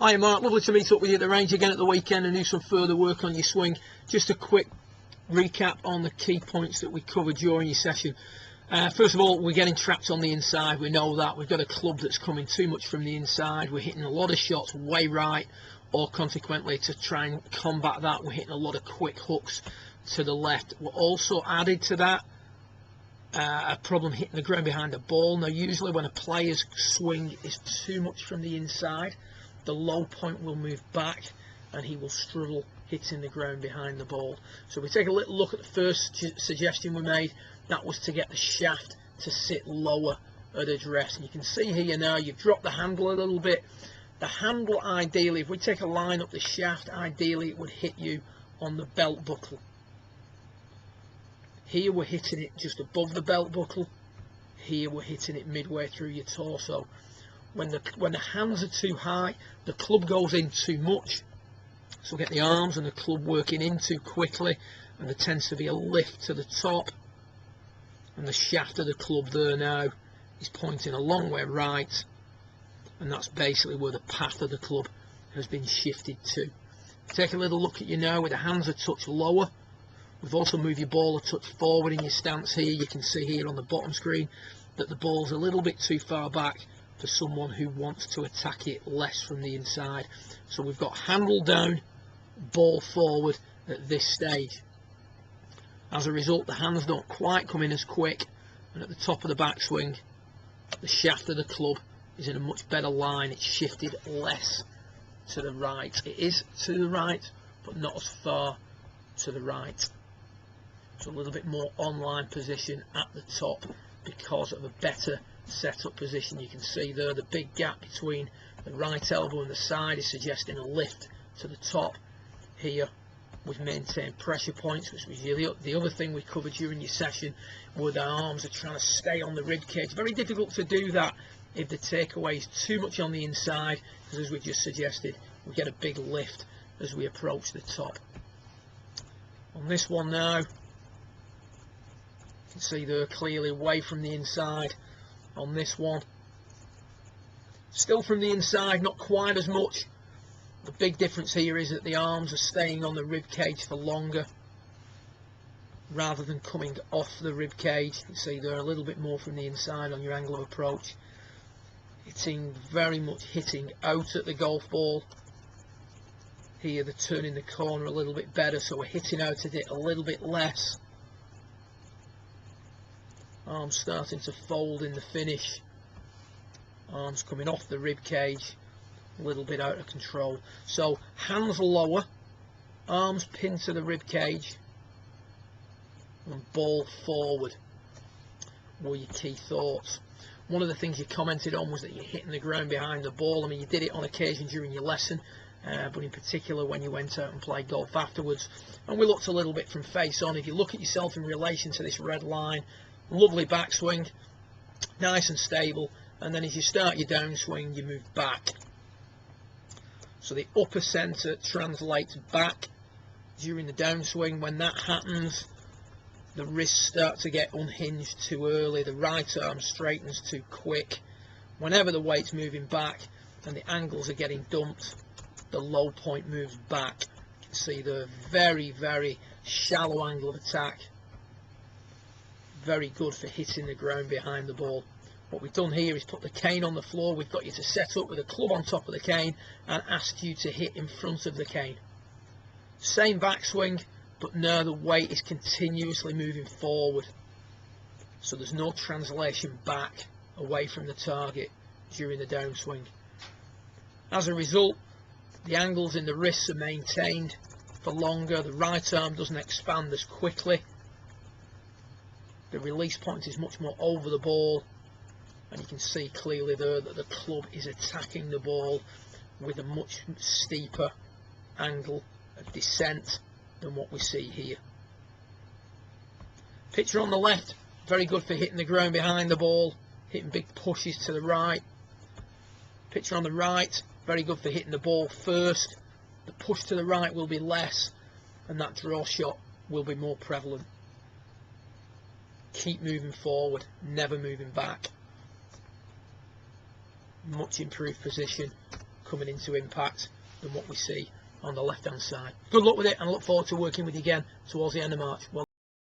Hi Mark, lovely to meet up with you at the range again at the weekend and do some further work on your swing. Just a quick recap on the key points that we covered during your session. First of all, we're getting trapped on the inside. We know that. We've got a club that's coming too much from the inside. We're hitting a lot of shots way right, or consequently, to try and combat that, we're hitting a lot of quick hooks to the left. We're also added to that a problem hitting the ground behind the ball. Now, usually when a player's swing is too much from the inside, the low point will move back and he will struggle hitting the ground behind the ball. So we take a little look at the first suggestion we made. That was to get the shaft to sit lower at address. And you can see here now you've dropped the handle a little bit. The handle, ideally, if we take a line up the shaft, ideally it would hit you on the belt buckle. Here we're hitting it just above the belt buckle. Here we're hitting it midway through your torso. When the hands are too high, the club goes in too much. So we get the arms and the club working in too quickly, and there tends to be a lift to the top. And the shaft of the club there now is pointing a long way right, and that's basically where the path of the club has been shifted to. Take a little look at you now with the hands a touch lower. We've also moved your ball a touch forward in your stance here. You can see here on the bottom screen that the ball's a little bit too far back for someone who wants to attack it less from the inside. So we've got handle down, ball forward at this stage. As a result, the hands don't quite come in as quick, and at the top of the backswing, the shaft of the club is in a much better line. It's shifted less to the right. It is to the right, but not as far to the right. So a little bit more online position at the top because of a better setup position. You can see there the big gap between the right elbow and the side is suggesting a lift to the top. Here we've maintained pressure points, which was the other thing we covered during your session, where the arms are trying to stay on the rib cage. Very difficult to do that if the takeaway is too much on the inside, because as we just suggested, we get a big lift as we approach the top. On this one now, you can see they're clearly away from the inside. On this one, still from the inside, not quite as much. The big difference here is that the arms are staying on the rib cage for longer rather than coming off the rib cage. You can see they're a little bit more from the inside on your angle of approach. Very much hitting out at the golf ball. Here they're turning the corner a little bit better, so we're hitting out at it a little bit less. Arms starting to fold in the finish. Arms coming off the rib cage, a little bit out of control. So hands lower, arms pinned to the rib cage, and ball forward were your key thoughts. One of the things you commented on was that you're hitting the ground behind the ball. I mean, you did it on occasion during your lesson, but in particular when you went out and played golf afterwards. And we looked a little bit from face on. If you look at yourself in relation to this red line, lovely backswing, nice and stable, and then as you start your downswing, you move back. So the upper centre translates back during the downswing. When that happens, the wrists start to get unhinged too early, the right arm straightens too quick. Whenever the weight's moving back and the angles are getting dumped, the low point moves back. You can see the very, very shallow angle of attack. Very good for hitting the ground behind the ball. What we've done here is put the cane on the floor. We've got you to set up with a club on top of the cane and asked you to hit in front of the cane. Same backswing, but now the weight is continuously moving forward. So there's no translation back away from the target during the downswing. As a result, the angles in the wrists are maintained for longer. The right arm doesn't expand as quickly. The release point is much more over the ball, and you can see clearly there that the club is attacking the ball with a much steeper angle of descent than what we see here. Picture on the left, very good for hitting the ground behind the ball, hitting big pushes to the right. Picture on the right, very good for hitting the ball first. The push to the right will be less, and that draw shot will be more prevalent. Keep moving forward, never moving back. Much improved position coming into impact than what we see on the left hand side. Good luck with it, and I look forward to working with you again towards the end of March. Well